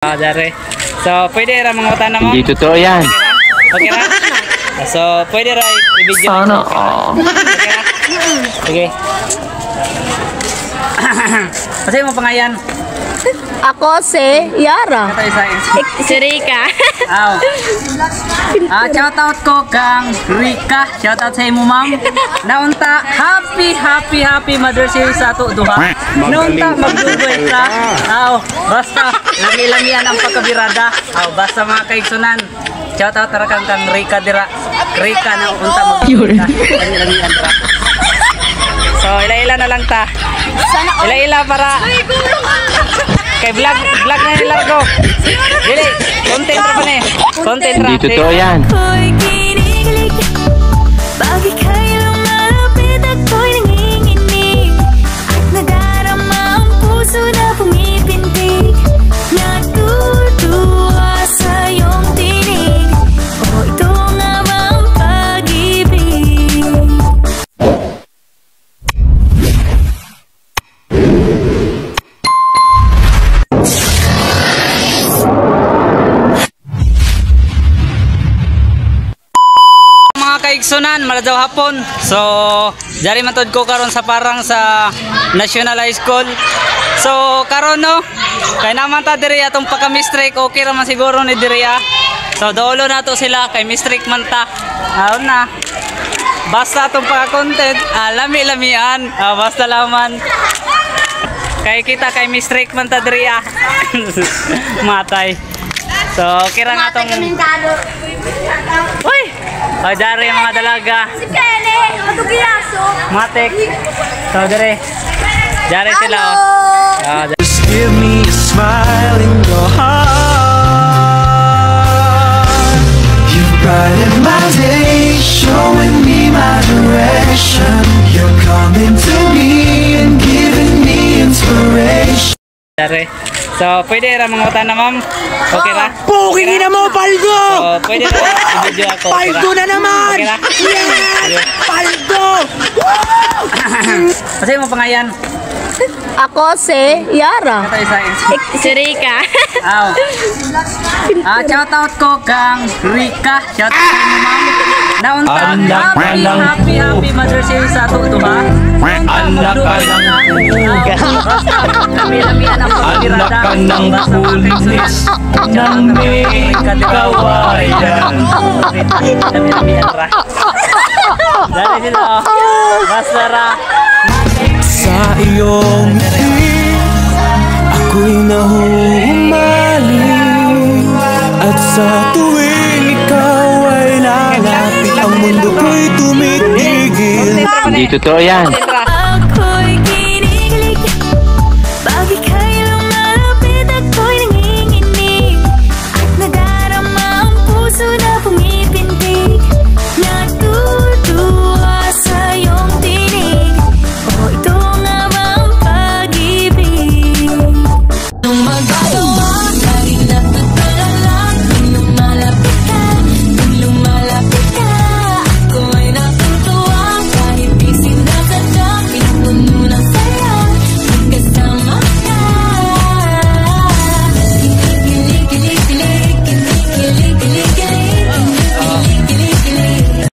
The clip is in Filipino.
Dari. So, pwede ra mga utana mo? Hindi totoo yan. Okay ra? So, pwede ra i-video. Sana Okay ra? Sige. Kasi mo pangayan? Ako si Yara. Ito isa. Si Rika. Aw. Shout out ko kang Rika. Shout out sa imo ma'am. Naunta happy Mother's Day sa ato duha. Naunta magdugoy sa. Aw, basta lami-lamian ang pagkabirada. Aw, basta mga kaigsunan. Shout out ra kang Rika dira. Rika na unta magdugoy. Lami-lamian dira. So, ila-ila na lang ta. Ila-ila para kay vlog na nilargo. Dili, content ra pa ni. Content ra. Hindi totoo yan. Bakit kayo malapit ako'y nanginginig at nadarama ang puso na pumipintig. Natutuwa sa iyong tinig. O ito nga ba ang pag-ibig? Kaigsunan, maladaw hapon. So, jari matod ko karon sa parang sa National High School. So, karon no, kay naman ta diri atong pagka-mistake, okay ra man siguro ni diri. So, dolo na to sila kay mistake man ta. Aron na. Basta atong pagka-content, lami-lamian, basta laman. Kay kita kay mistake man ta diri. Matay. So, okay ra nga tong Uy! Dari mga dalaga. Si Kene, matugiyaso. Matik. So, dari sila. Just give me a smile in your heart. You brighten my day, showing me my direction. You're coming to me and giving me inspiration. Dari. So, pwede ra mga utana ma'am? Okay ra? Puking ina mo, Paldo! So, pwede ra i-video ako. Okay ra? Paldo na naman! Okay ra? Yes! Paldo! Kasi mo pangayan? Ako si Yara. Ito isa. Si Rika. Aw. Shout out ko kang Rika. Shout out sa inyo ma'am. Naunta happy Mother's Day sa ato duha. Anak ka ng puga. Lami-lamian ang pagkabirada. Anak ka ng pulis ng may kawayan. Lami-lamian ra. Dari sila. Basta ra. Sa iyong ngiti, ako'y nahuhumaling. At sa tuwing ikaw ay lalapit, ang mundo ko'y tumitigil. Hindi totoo yan.